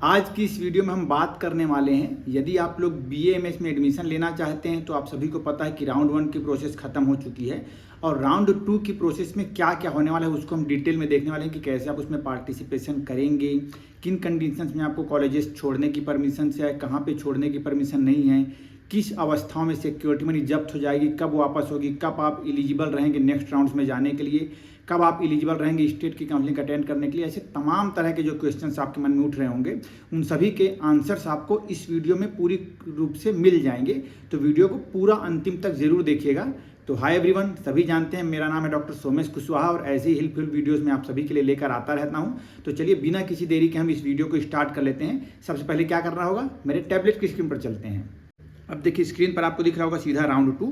आज की इस वीडियो में हम बात करने वाले हैं, यदि आप लोग BA-MS में एडमिशन लेना चाहते हैं तो आप सभी को पता है कि राउंड 1 की प्रोसेस खत्म हो चुकी है और राउंड 2 की प्रोसेस में क्या क्या होने वाला है उसको हम डिटेल में देखने वाले हैं कि कैसे आप उसमें पार्टिसिपेशन करेंगे, किन कंडीशंस में आपको कॉलेजेस छोड़ने की परमिशन है, कहाँ पे छोड़ने की परमिशन नहीं है, किस अवस्थाओं में सिक्योरिटी मनी जब्त हो जाएगी, कब वापस होगी, कब आप एलिजिबल रहेंगे नेक्स्ट राउंड्स में जाने के लिए, कब आप एलिजिबल रहेंगे स्टेट की काउंसलिंग अटेंड करने के लिए। ऐसे तमाम तरह के जो क्वेश्चंस आपके मन में उठ रहे होंगे उन सभी के आंसर्स आपको इस वीडियो में पूरी रूप से मिल जाएंगे। तो वीडियो को पूरा अंतिम तक जरूर देखिएगा। तो हाय एवरीवन, सभी जानते हैं मेरा नाम है डॉक्टर सोमेश कुशवाहा और ऐसे ही हेल्पफुल वीडियोस में आप सभी के लिए लेकर आता रहता हूं। तो चलिए बिना किसी देरी के हम इस वीडियो को स्टार्ट कर लेते हैं। सबसे पहले क्या करना होगा, मेरे टैबलेट की स्क्रीन पर चलते हैं। अब देखिए स्क्रीन पर आपको दिख रहा होगा सीधा राउंड 2।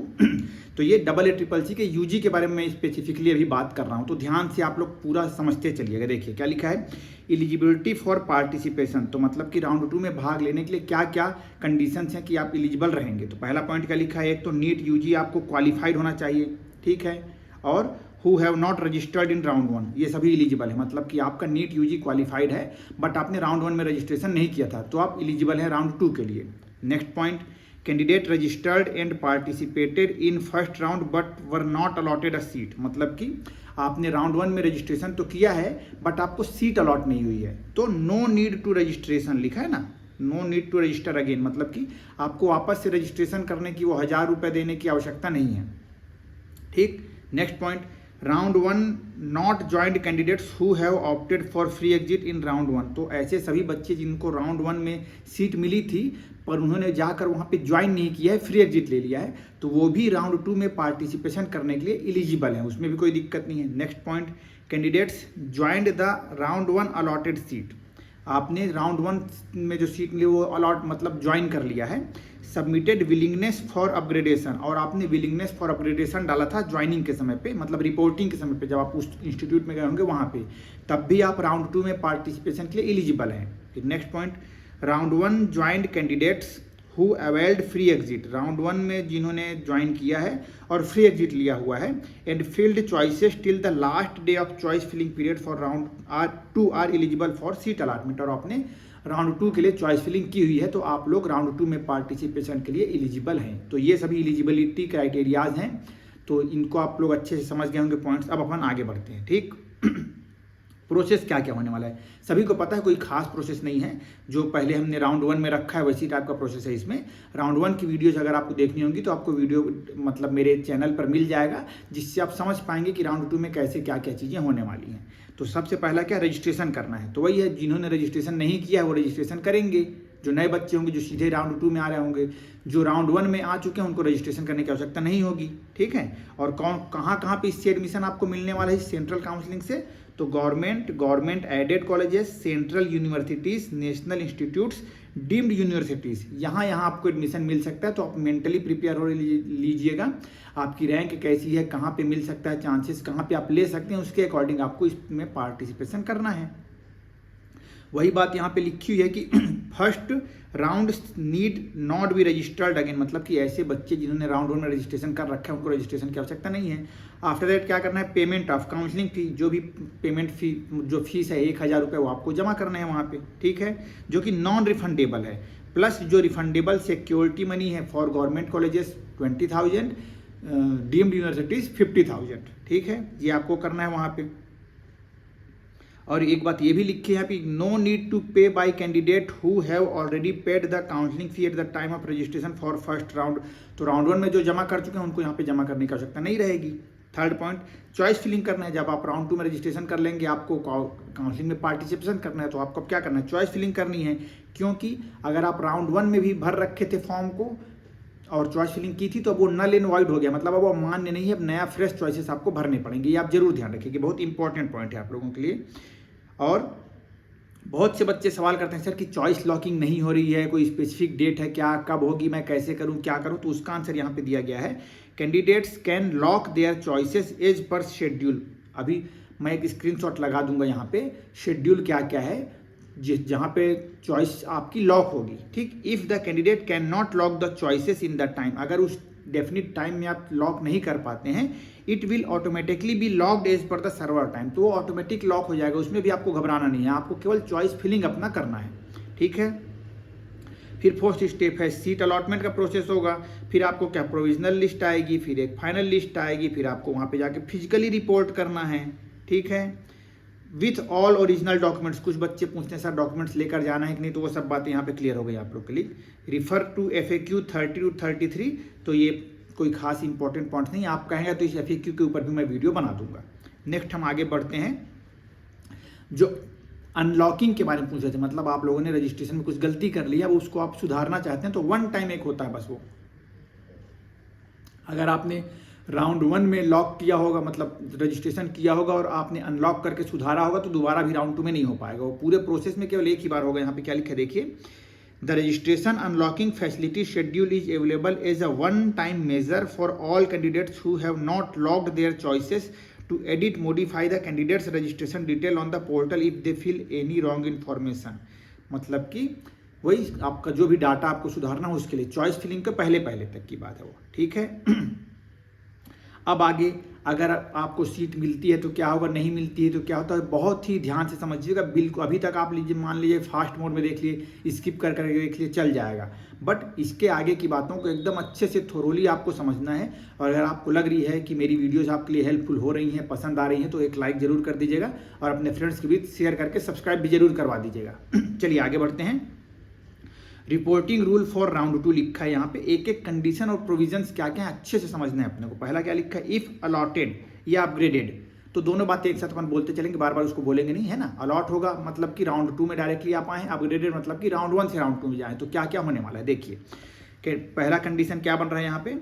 तो ये AA-CCC के UG के बारे में मैं स्पेसिफिकली अभी बात कर रहा हूँ, तो ध्यान से आप लोग पूरा समझते चलिएगा। देखिए क्या लिखा है, एलिजिबिलिटी फॉर पार्टिसिपेशन, तो मतलब कि राउंड 2 में भाग लेने के लिए क्या क्या कंडीशंस हैं कि आप एलिजिबल रहेंगे। तो पहला पॉइंट क्या लिखा है, एक तो नीट UG आपको क्वालिफाइड होना चाहिए, ठीक है, और who have not registered in round 1, ये सभी एलिजिबल है। मतलब कि आपका नीट UG क्वालिफाइड है बट आपने राउंड 1 में रजिस्ट्रेशन नहीं किया था तो आप एलिजिबल हैं राउंड 2 के लिए। Next point, candidate registered and participated in first round but were not allotted a seat, मतलब कि आपने राउंड 1 में रजिस्ट्रेशन तो किया है बट आपको सीट अलॉट नहीं हुई है, तो नो नीड टू रजिस्ट्रेशन लिखा है ना, no need to register again, मतलब कि आपको वापस से रजिस्ट्रेशन करने की वो 1000 रुपये देने की आवश्यकता नहीं है, ठीक। Next point, round 1 not joint candidates who have opted for free exit in round 1, तो ऐसे सभी बच्चे जिनको राउंड 1 में सीट मिली थी पर उन्होंने जाकर वहाँ पे ज्वाइन नहीं किया है, फ्री एग्जिट ले लिया है, तो वो भी राउंड 2 में पार्टिसिपेशन करने के लिए एलिजिबल है, उसमें भी कोई दिक्कत नहीं है। Next point, candidates joined the round 1 allotted seat, आपने राउंड 1 में जो सीट मिली वो अलॉट मतलब ज्वाइन कर लिया है। सबमिटेड विलिंगनेस फॉर अपग्रेडेशन, और आपने विलिंगनेस फॉर अपग्रेडेशन डाला था ज्वाइनिंग के समय पे, मतलब रिपोर्टिंग के समय पे जब आप उस इंस्टीट्यूट में गए होंगे वहाँ पे, तब भी आप राउंड 2 में पार्टिसिपेशन के लिए एलिजिबल हैं। फिर next point, round 1 joint candidates who availed free exit, round 1 में जिन्होंने ज्वाइन किया है और फ्री एग्जिट लिया हुआ है, and filled choices till the last day of choice filling period for round 2 are eligible for seat allotment, और आपने राउंड 2 के लिए चॉइस फिलिंग की हुई है तो आप लोग राउंड 2 में पार्टिसिपेशन के लिए एलिजिबल हैं। तो ये सभी एलिजिबिलिटी क्राइटेरियाज हैं, तो इनको आप लोग अच्छे से समझ गए होंगे पॉइंट्स। अब अपन आगे बढ़ते हैं, ठीक। प्रोसेस क्या क्या होने वाला है, सभी को पता है, कोई खास प्रोसेस नहीं है, जो पहले हमने राउंड 1 में रखा है वैसी टाइप का प्रोसेस है इसमें। राउंड 1 की वीडियोस अगर आपको देखनी होंगी तो आपको वीडियो मतलब मेरे चैनल पर मिल जाएगा, जिससे आप समझ पाएंगे कि राउंड 2 में कैसे क्या क्या चीज़ें होने वाली हैं। तो सबसे पहला क्या, रजिस्ट्रेशन करना है, तो वही है, जिन्होंने रजिस्ट्रेशन नहीं किया है वो रजिस्ट्रेशन करेंगे, जो नए बच्चे होंगे जो सीधे राउंड 2 में आ रहे होंगे, जो राउंड 1 में आ चुके हैं उनको रजिस्ट्रेशन करने की आवश्यकता नहीं होगी, ठीक है। और कहाँ पे इससे एडमिशन आपको मिलने वाला है सेंट्रल काउंसलिंग से, तो government aided colleges, central universities, national institutes, deemed universities, यहाँ आपको एडमिशन मिल सकता है। तो आप मेंटली प्रिपेयर हो लीजिएगा, आपकी रैंक कैसी है, कहाँ पे मिल सकता है, चांसेस कहाँ पे आप ले सकते हैं, उसके अकॉर्डिंग आपको इसमें पार्टिसिपेशन करना है। वही बात यहाँ पे लिखी हुई है कि first round need not be registered again, मतलब कि ऐसे बच्चे जिन्होंने राउंड 1 में रजिस्ट्रेशन कर रखा है उनको रजिस्ट्रेशन की आवश्यकता नहीं है। आफ्टर दैट क्या करना है, पेमेंट ऑफ काउंसलिंग फी, जो भी पेमेंट फी जो फीस है 1000 रुपये वो आपको जमा करना है वहाँ पे, ठीक है, जो कि नॉन रिफंडेबल है, प्लस जो रिफंडेबल सिक्योरिटी मनी है for government colleges 20,000, deemed universities 50,000, ठीक है, ये आपको करना है वहाँ पे। और एक बात ये भी लिखी है कि नो नीड टू पे bye candidate who have already paid the counselling fee eight the time of registration for first round, तो राउंड 1 में जो जमा कर चुके हैं उनको यहाँ पे जमा करने की आवश्यकता नहीं रहेगी। थर्ड पॉइंट, चॉइस फिलिंग करना है, जब आप राउंड 2 में रजिस्ट्रेशन कर लेंगे आपको काउंसलिंग में पार्टिसिपेशन करना है तो आपको क्या करना है, चॉइस फिलिंग करनी है, क्योंकि अगर आप राउंड 1 में भी भर रखे थे फॉर्म को और चॉइस फिलिंग की थी तो अब वो नल एंड वॉइड हो गया, मतलब अब वो मान्य नहीं है, अब नया फ्रेश चॉइसेस आपको भरने पड़ेंगे, ये आप जरूर ध्यान रखिए, बहुत इंपॉर्टेंट पॉइंट है आप लोगों के लिए। और बहुत से बच्चे सवाल करते हैं सर कि चॉइस लॉकिंग नहीं हो रही है, कोई स्पेसिफिक डेट है क्या, कब होगी, मैं कैसे करूं, क्या करूं, तो उसका आंसर यहाँ पे दिया गया है, candidates can lock their choices as per schedule. अभी मैं एक स्क्रीनशॉट लगा दूंगा यहाँ पे, शेड्यूल क्या क्या है जहाँ पे चॉइस आपकी लॉक होगी, ठीक। If the candidate can not lock the choices in the time, अगर उस डेफिनिट टाइम में आप लॉक नहीं कर पाते हैं, it will automatically be locked as per the server time, तो वो ऑटोमेटिक लॉक हो जाएगा, उसमें भी आपको घबराना नहीं है, आपको केवल चॉइस फिलिंग अपना करना है, ठीक है। फिर फोर्थ स्टेप है सीट अलॉटमेंट का प्रोसेस होगा, फिर आपको क्या प्रोविजनल लिस्ट आएगी, फिर एक फाइनल लिस्ट आएगी, फिर आपको वहाँ पे जाके फिजिकली रिपोर्ट करना है, ठीक है, विथ ऑल ओरिजिनल डॉक्यूमेंट्स। कुछ बच्चे पूछते हैं सर डॉक्यूमेंट्स लेकर जाना है कि नहीं, तो वो सब बातें यहाँ पे क्लियर हो गई आप लोग के लिए। रिफर टू FAQ 30 to 33, तो ये कोई खास इंपॉर्टेंट पॉइंट नहीं, आप कहेंगे तो इस FAQ के ऊपर भी मैं वीडियो बना दूंगा। नेक्स्ट हम आगे बढ़ते हैं, जो अनलॉकिंग के बारे में पूछ रहे थे, मतलब आप लोगों ने रजिस्ट्रेशन में कुछ गलती कर लिया, अब उसको आप सुधारना चाहते हैं तो वन टाइम एक होता है बस वो। अगर आपने राउंड 1 में लॉक किया होगा, मतलब रजिस्ट्रेशन किया होगा और आपने अनलॉक करके सुधारा होगा, तो दोबारा भी राउंड 2 में नहीं हो पाएगा, वो पूरे प्रोसेस में केवल एक ही बार होगा। यहाँ पे क्या लिखा है देखिए, the registration unlocking facility schedule is available as a one time measure for all candidates who have not locked their choices to edit modify the candidates registration detail on the portal if they fill any wrong information। मतलब कि वही आपका जो भी data आपको सुधारना हो उसके लिए चॉइस फिलिंग के पहले तक की बात है वो, ठीक है। अब आगे अगर आपको सीट मिलती है तो क्या होगा, नहीं मिलती है तो क्या होता है, बहुत ही ध्यान से समझिएगा। बिल्कुल अभी तक आप लीजिए, मान लीजिए फास्ट मोड में देख लिए, स्किप कर करके देख लिए, चल जाएगा, बट इसके आगे की बातों को एकदम अच्छे से थोरोली आपको समझना है। और अगर आपको लग रही है कि मेरी वीडियोस आपके लिए हेल्पफुल हो रही हैं, पसंद आ रही हैं, तो एक लाइक जरूर कर दीजिएगा और अपने फ्रेंड्स के बीच शेयर करके सब्सक्राइब भी जरूर करवा दीजिएगा। चलिए आगे बढ़ते हैं। रिपोर्टिंग रूल फॉर राउंड 2 लिखा है यहाँ पे, एक एक कंडीशन और प्रोविजंस क्या क्या है अच्छे से समझना है अपने को। पहला क्या लिखा है, इफ अलॉटेड या अपग्रेडेड, तो दोनों बातें एक साथ अपन बोलते चलेंगे, बार बार उसको बोलेंगे नहीं, है ना। अलॉट होगा मतलब कि राउंड 2 में डायरेक्टली आप आए, अपग्रेडेड मतलब कि राउंड 1 से राउंड 2 में जाए। तो क्या क्या होने वाला है देखिए, पहला कंडीशन क्या बन रहा है यहाँ पे,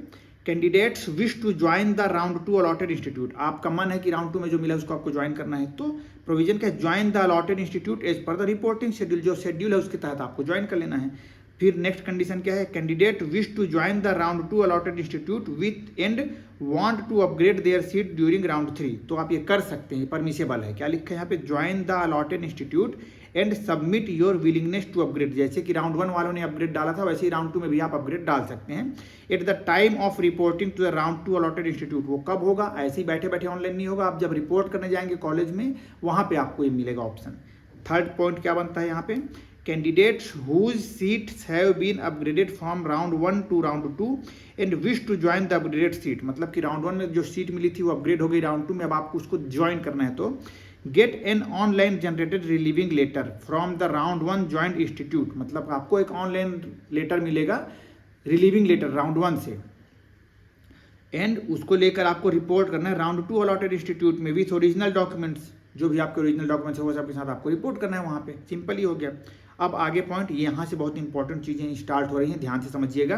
candidates wish to join the round 2 allotted institute. आपका मन है कि राउंड 2 में जो मिला है उसको आपको ज्वाइन करना है, तो प्रोविजन क्या है, join the allotted institute as per the reporting schedule. जो शेड्यूल है उसके तहत आपको ज्वाइन कर लेना है। फिर नेक्स्ट कंडीशन क्या है, candidate wish to join the round 2 allotted institute with and want to upgrade their seat during round 3। तो आप ये कर सकते हैं, परमिसेबल है। क्या लिखा है यहाँ पे, join the allotted institute and submit your willingness to upgrade. जैसे कि राउंड 1 वालों ने अपग्रेड डाला था, वैसे ही राउंड 2 में भी आप अपग्रेड डाल सकते हैं। At the time of reporting to the round 2 allotted institute, वो कब होगा, ऐसे ही बैठे बैठे ऑनलाइन नहीं होगा, आप जब रिपोर्ट करने जाएंगे कॉलेज में, वहां पे आपको ये मिलेगा ऑप्शन। थर्ड पॉइंट क्या बनता है यहाँ पे, candidates whose seats have been upgraded from round 1 to round 2 and wish to join the upgraded seat। मतलब कि राउंड 1 में जो सीट मिली थी वो अपग्रेड हो गई राउंड 2 में, अब आपको उसको ज्वाइन करना है। तो get an online generated relieving letter from the round 1 joint institute, मतलब आपको एक ऑनलाइन लेटर मिलेगा, रिलीविंग लेटर राउंड 1 से, एंड उसको लेकर आपको रिपोर्ट करना है राउंड 2 अलॉटेड इंस्टीट्यूट में विथ ओरिजिनल डॉक्यूमेंट्स। जो भी आपके ओरिजिनल डॉक्यूमेंट्स है वो सबके साथ आपको रिपोर्ट करना है वहाँ पे, सिंपल ही हो गया। अब आगे पॉइंट, यहाँ से बहुत इंपॉर्टेंट चीज़ें स्टार्ट हो रही हैं, ध्यान से समझिएगा।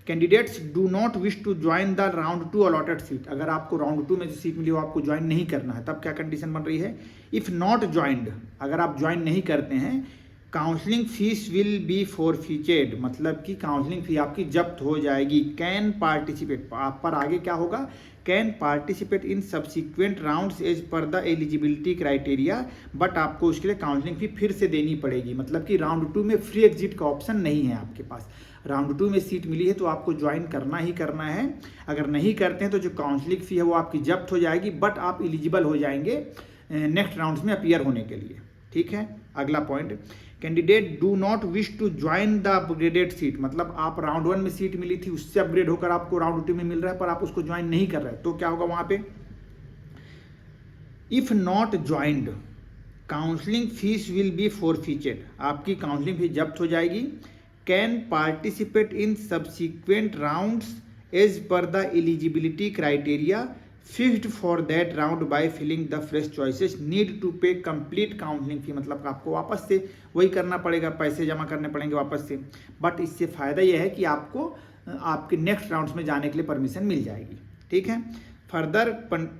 Candidates do not wish to join the round 2 allotted seat. अगर आपको राउंड 2 में जो सीट मिली वो आपको ज्वाइन नहीं करना है, तब क्या कंडीशन बन रही है, इफ नॉट ज्वाइंड, अगर आप ज्वाइन नहीं करते हैं, काउंसलिंग फीस विल बी फॉरफीटेड, मतलब कि काउंसलिंग फी आपकी जब्त हो जाएगी। कैन पार्टिसिपेट, आप पर आगे क्या होगा, can participate in subsequent rounds as per the eligibility criteria, but आपको उसके लिए काउंसलिंग फी फिर से देनी पड़ेगी। मतलब कि राउंड 2 में फ्री एग्जिट का ऑप्शन नहीं है आपके पास। राउंड 2 में सीट मिली है तो आपको ज्वाइन करना ही करना है। अगर नहीं करते हैं तो जो काउंसलिंग फी है वो आपकी जब्त हो जाएगी, बट आप एलिजिबल हो जाएंगे नेक्स्ट राउंड्स में अपीयर होने के लिए, ठीक है। अगला point, candidate do not wish to join the upgraded seat, मतलब आप राउंड 1 में सीट मिली थी उससे अपग्रेड होकर आपको राउंड 2 में मिल रहा है, पर आप उसको ज्वाइन नहीं कर रहे, तो क्या होगा वहां पे, if not joined counselling fees will be forfeited, आपकी काउंसलिंग फीस जब्त हो जाएगी। Can participate in subsequent rounds as per the eligibility criteria fixed for that round by filling the fresh choices, need to pay complete counselling fee, मतलब आपको वापस से वही करना पड़ेगा, पैसे जमा करने पड़ेंगे वापस से, बट इससे फ़ायदा यह है कि आपको आपके नेक्स्ट राउंड्स में जाने के लिए परमिशन मिल जाएगी, ठीक है। Further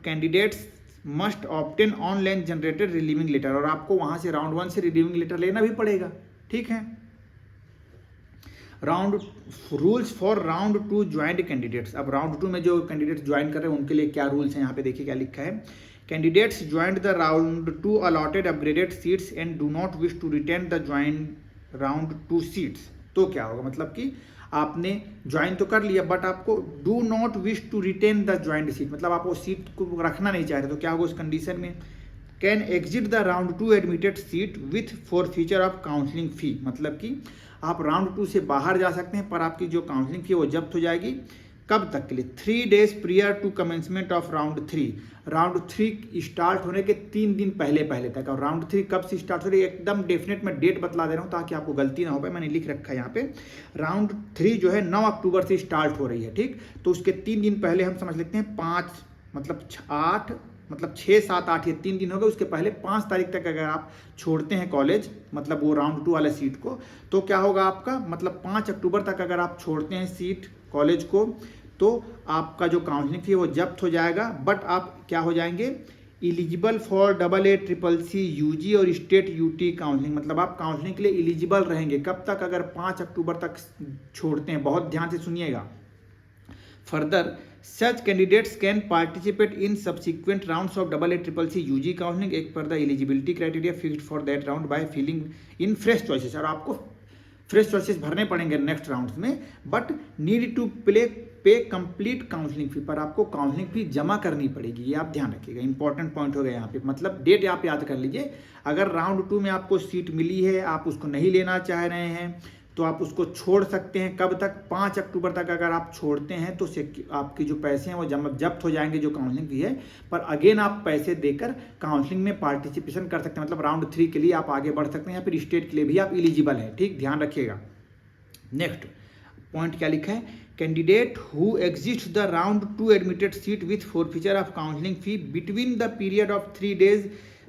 candidates must obtain online generated relieving letter, और आपको वहाँ से राउंड 1 से रिलीविंग लेटर लेना भी पड़ेगा, ठीक है। Round rules for round 2 joint candidates, अब राउंड 2 में जो कैंडिडेट्स ज्वाइन कर रहे हैं उनके लिए क्या रूल्स हैं यहाँ पे देखिए क्या लिखा है। Candidates joint the round 2 allotted upgraded seats and do not wish to retain the joint round 2 seats, तो क्या होगा, मतलब कि आपने ज्वाइन तो कर लिया बट आपको do not wish to retain the joint seat, मतलब आप वो सीट को रखना नहीं चाह रहे, तो क्या होगा उस कंडीशन में, can exit the round 2 admitted seat with forfeiture of counselling fee, मतलब कि आप राउंड 2 से बाहर जा सकते हैं पर आपकी जो काउंसलिंग फी है वो जब्त हो जाएगी। कब तक के लिए? 3 days prior to commencement of round 3, round 3 start होने के 3 दिन पहले तक। और राउंड 3 कब से स्टार्ट हो रही है एकदम डेफिनेट मैं डेट बतला दे रहा हूँ ताकि आपको गलती ना हो पाए, मैंने लिख रखा है यहाँ पे। राउंड 3 जो है 9 अक्टूबर से स्टार्ट हो रही है, ठीक। तो उसके 3 दिन पहले हम समझ लेते हैं 5 मतलब 8 मतलब 6, 7, 8 ये 3 दिन हो गए। उसके पहले 5 तारीख तक अगर आप छोड़ते हैं कॉलेज, मतलब वो राउंड 2 वाले सीट को, तो क्या होगा आपका, मतलब 5 अक्टूबर तक अगर आप छोड़ते हैं सीट कॉलेज को तो आपका जो काउंसलिंग फी है वो जब्त हो जाएगा। बट आप क्या हो जाएंगे, eligible for AA CCC UG और स्टेट UT काउंसलिंग, मतलब आप काउंसलिंग के लिए एलिजिबल रहेंगे। कब तक? अगर 5 अक्टूबर तक छोड़ते हैं। बहुत ध्यान से सुनिएगा। Further such candidates can participate in subsequent rounds of AA CCC UG counselling एक per the eligibility criteria fixed for that round by filling in fresh choices. और आपको फ्रेश चॉइसेस भरने पड़ेंगे नेक्स्ट राउंड्स में, but need to pay complete counselling fee, पर आपको counselling फी जमा करनी पड़ेगी। ये आप ध्यान रखिएगा, इंपॉर्टेंट पॉइंट हो गया यहाँ पे। मतलब डेट आप याद कर लीजिए। अगर राउंड 2 में आपको सीट मिली है, आप उसको नहीं लेना चाह रहे हैं तो आप उसको छोड़ सकते हैं। कब तक? 5 अक्टूबर तक अगर आप छोड़ते हैं तो आपकी जो पैसे हैं वो जब्त हो जाएंगे, जो काउंसलिंग फी है। पर अगेन आप पैसे देकर काउंसलिंग में पार्टिसिपेशन कर सकते हैं, मतलब राउंड 3 के लिए आप आगे बढ़ सकते हैं या फिर स्टेट के लिए भी आप एलिजिबल हैं, ठीक। ध्यान रखिएगा। नेक्स्ट पॉइंट क्या लिखा है, candidate who exits the round 2 admitted seat with forfeiture of counselling fee between the period of 3 days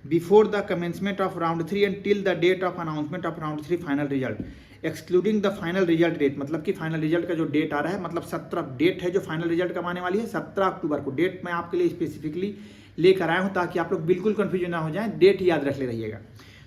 before the commencement of round 3 and till the date of announcement of round 3 final result excluding the final result date, मतलब कि final result का जो date आ रहा है, मतलब 17 date है जो final result कब आने वाली है, 17 अक्टूबर को। डेट मैं आपके लिए स्पेसिफिकली लेकर आया हूँ ताकि आप लोग बिल्कुल कंफ्यूजन ना हो जाए, डेट याद रख ले रहिएगा।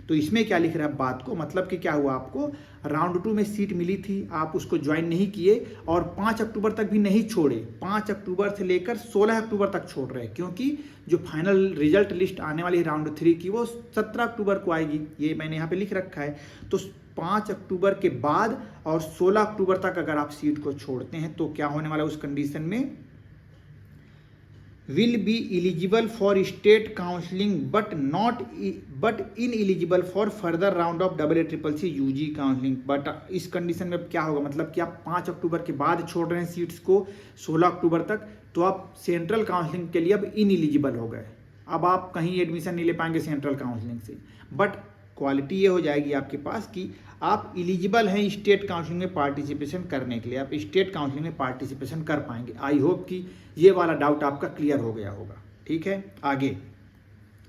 तो इसमें क्या लिख रहा है बात को, मतलब कि क्या हुआ, आपको राउंड 2 में सीट मिली थी, आप उसको ज्वाइन नहीं किए और 5 अक्टूबर तक भी नहीं छोड़े। 5 अक्टूबर से लेकर 16 अक्टूबर तक छोड़ रहे हैं, क्योंकि जो फाइनल रिजल्ट लिस्ट आने वाली है राउंड 3 की वो 17 अक्टूबर को आएगी। ये मैंने यहाँ पे लिख रखा है। तो 5 अक्टूबर के बाद और 16 अक्टूबर तक अगर आप सीट को छोड़ते हैं तो क्या होने वाला है, उस कंडीशन में will be eligible for state counseling but ineligible for further round of AA CCC UG counseling। But इस कंडीशन में क्या होगा, मतलब कि आप 5 अक्टूबर के बाद छोड़ रहे हैं सीट्स को 16 अक्टूबर तक, तो आप सेंट्रल काउंसलिंग के लिए अब इनएलिजिबल हो गए। अब आप कहीं एडमिशन नहीं ले पाएंगे सेंट्रल काउंसलिंग से। बट क्वालिटी ये हो जाएगी आपके पास कि आप एलिजिबल हैं स्टेट काउंसलिंग में पार्टिसिपेशन करने के लिए, आप स्टेट काउंसलिंग में पार्टिसिपेशन कर पाएंगे। आई होप कि ये वाला डाउट आपका क्लियर हो गया होगा, ठीक है। आगे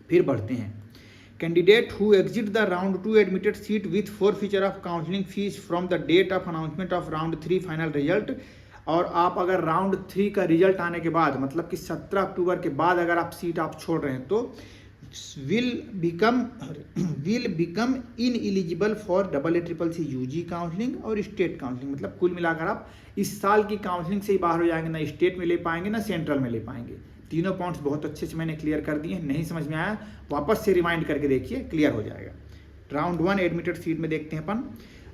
फिर बढ़ते हैं। Candidate who exit the round 2 admitted seat with forfeiture of counselling fees from the date of announcement of round 3 final result, और आप अगर राउंड 3 का रिजल्ट आने के बाद, मतलब कि 17 अक्टूबर के बाद अगर आप सीट आप छोड़ रहे हैं तो will become ineligible for AA CCC UG counselling और स्टेट काउंसलिंग। मतलब कुल मिलाकर आप इस साल की काउंसलिंग से ही बाहर हो जाएंगे, ना स्टेट में ले पाएंगे ना सेंट्रल में ले पाएंगे। तीनों पॉइंट्स बहुत अच्छे से मैंने क्लियर कर दिए। नहीं समझ में आया वापस से रिमाइंड करके देखिए, क्लियर हो जाएगा। राउंड 1 एडमिटेड सीट में देखते हैं अपन।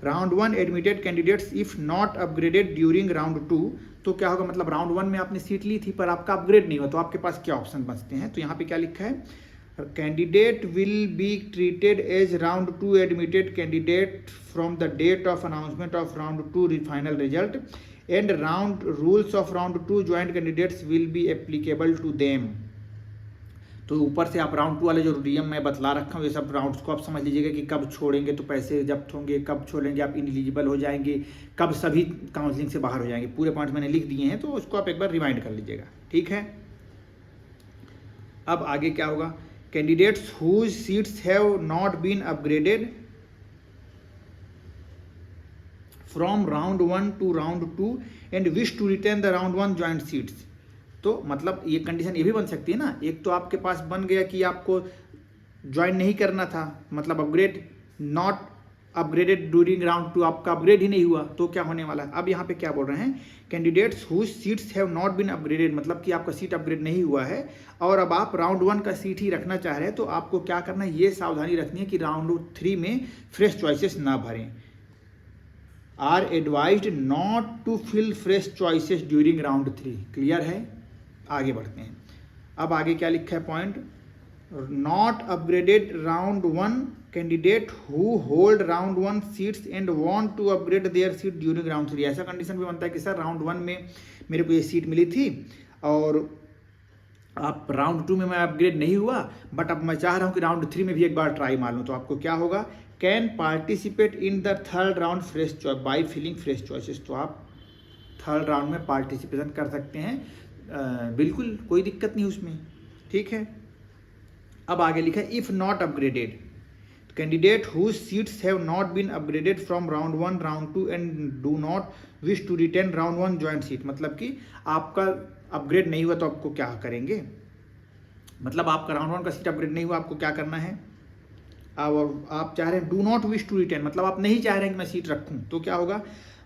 Round 1 admitted candidates if not upgraded during round 2, तो क्या होगा, मतलब राउंड 1 में आपने सीट ली थी पर आपका अपग्रेड नहीं हुआ, तो आपके पास क्या ऑप्शन बचते हैं। तो यहाँ पे क्या लिखा है, candidate will be treated as round 2 admitted candidate from the date of announcement of round 2 final result and round rules of round 2 joint candidates will be applicable to them। तो ऊपर से आप राउंड 2 वाले जो नियम मैं बतला रखा हूँ ये सब राउंड्स को आप समझ लीजिएगा कि कब छोड़ेंगे तो पैसे जब्त होंगे, कब छोड़ेंगे आप इनएलिजिबल हो जाएंगे, कब सभी काउंसलिंग से बाहर हो जाएंगे। पूरे पॉइंट मैंने लिख दिए हैं, तो उसको आप एक बार रिमाइंड कर लीजिएगा, ठीक है। अब आगे क्या होगा, candidates whose seats have not been upgraded from round 1 to round 2 and wish to retain the round 1 joint seats। तो मतलब ये कंडीशन ये भी बन सकती है ना, एक तो आपके पास बन गया कि आपको ज्वाइन नहीं करना था, मतलब upgrade not upgraded during round 2, आपका अपग्रेड ही नहीं हुआ, तो क्या होने वाला है। अब यहाँ पे क्या बोल रहे हैं, candidates whose seats have not been upgraded, मतलब कि आपका सीट अपग्रेड नहीं हुआ है और अब आप राउंड 1 का सीट ही रखना चाह रहे हैं, तो आपको क्या करना है, ये सावधानी रखनी है कि राउंड 3 में फ्रेश चॉइसेस ना भरें। Are advised not to fill fresh choices during round 3। Clear है, आगे बढ़ते हैं। अब आगे क्या लिखा है point, not upgraded round 1 candidate who hold round 1 seats and want to upgrade their seat during round 3। ऐसा कंडीशन भी बनता है कि सर राउंड 1 में मेरे को ये सीट मिली थी और आप राउंड 2 में मैं अपग्रेड नहीं हुआ, बट अब मैं चाह रहा हूँ कि राउंड 3 में भी एक बार ट्राई मार लूँ। तो आपको क्या होगा, can participate in the third round fresh choice by filling fresh choices. तो आप थर्ड राउंड में पार्टिसिपेशन कर सकते हैं, बिल्कुल कोई दिक्कत नहीं उसमें, ठीक है। अब आगे लिखा है if not upgraded candidate whose seats have not been upgraded from round 1 round 2 and do not wish to retain round 1 joint seat. मतलब कि आपका अपग्रेड नहीं हुआ तो आपको क्या करेंगे, मतलब आपका राउंड 1 का सीट अपग्रेड नहीं हुआ, आपको क्या करना है, और आप चाह रहे हैं do not wish to retain, मतलब आप नहीं चाह रहे हैं कि मैं सीट रखूं, तो क्या होगा,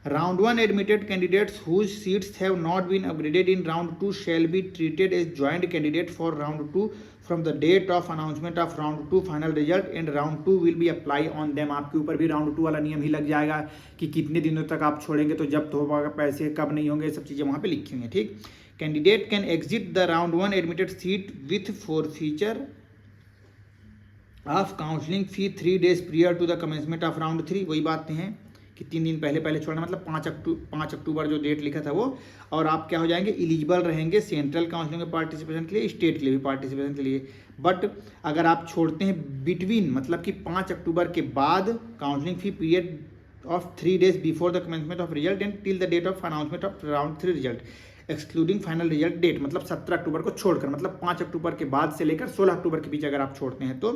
round 1 admitted candidates whose seats have not been upgraded in round 2 shall be treated as joint candidate for round 2 from the date of announcement of round 2 final result and round 2 will be apply on them. आपके ऊपर भी round 2 वाला नियम ही लग जाएगा कि कितने दिनों तक आप छोड़ेंगे तो जब्त होगा, पैसे कब नहीं होंगे, सब चीज़ें वहाँ पे लिखी हुई हैं, ठीक। Candidate can exit the round 1 admitted seat with forfeiture of counselling fee 3 days prior to the commencement of round 3। वही बातें हैं कि 3 दिन पहले छोड़ना, मतलब 5 अक्टूबर जो डेट लिखा था वो, और आप क्या हो जाएंगे, एलिजिबल रहेंगे सेंट्रल काउंसलिंग में पार्टिसिपेशन के लिए, स्टेट के लिए भी पार्टिसिपेशन के लिए। बट अगर आप छोड़ते हैं बिटवीन, मतलब कि 5 अक्टूबर के बाद counselling fee period of 3 days before the commencement of result and till the date of announcement of round 3 result excluding final result date, मतलब 17 अक्टूबर को छोड़कर, मतलब 5 अक्टूबर के बाद से लेकर 16 अक्टूबर के बीच अगर आप छोड़ते हैं तो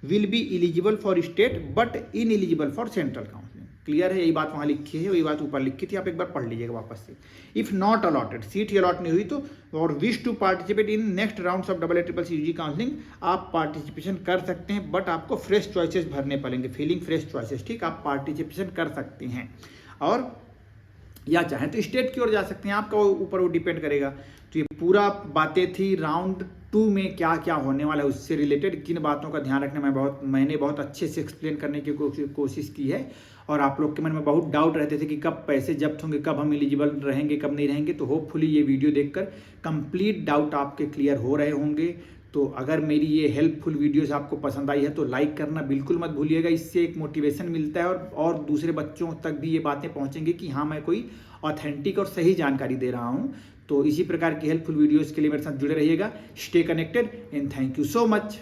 will be eligible for state but in eligible for central counselling. Clear है, यही बात वहाँ लिखी है, वही बात ऊपर लिखी थी, आप एक बार पढ़ लीजिएगा वापस से। इफ नॉट अलॉटेड, सीट ही अलॉट नहीं हुई तो, और wish to participate in next rounds of AACCC counselling, आप पार्टिसिपेशन कर सकते हैं, बट आपको फ्रेश चॉइसेस भरने पड़ेंगे, फिलिंग फ्रेश चॉइसेस, ठीक। आप पार्टिसिपेशन कर सकते हैं और या चाहें तो स्टेट की ओर जा सकते हैं, आपका ऊपर वो डिपेंड करेगा। तो ये पूरा बातें थी राउंड 2 में क्या क्या होने वाला है, उससे रिलेटेड किन बातों का ध्यान रखना मैंने बहुत अच्छे से एक्सप्लेन करने की कोशिश की है। और आप लोग के मन में बहुत डाउट रहते थे कि कब पैसे जब्त होंगे, कब हम एलिजिबल रहेंगे, कब नहीं रहेंगे, तो होपफुली ये वीडियो देखकर कंप्लीट डाउट आपके क्लियर हो रहे होंगे। तो अगर मेरी ये हेल्पफुल वीडियोस आपको पसंद आई है तो लाइक करना बिल्कुल मत भूलिएगा, इससे एक मोटिवेशन मिलता है और दूसरे बच्चों तक भी ये बातें पहुंचेंगी कि हाँ मैं कोई ऑथेंटिक और सही जानकारी दे रहा हूँ। तो इसी प्रकार की हेल्पफुल वीडियोस के लिए मेरे साथ जुड़े रहिएगा। Stay connected and thank you so much.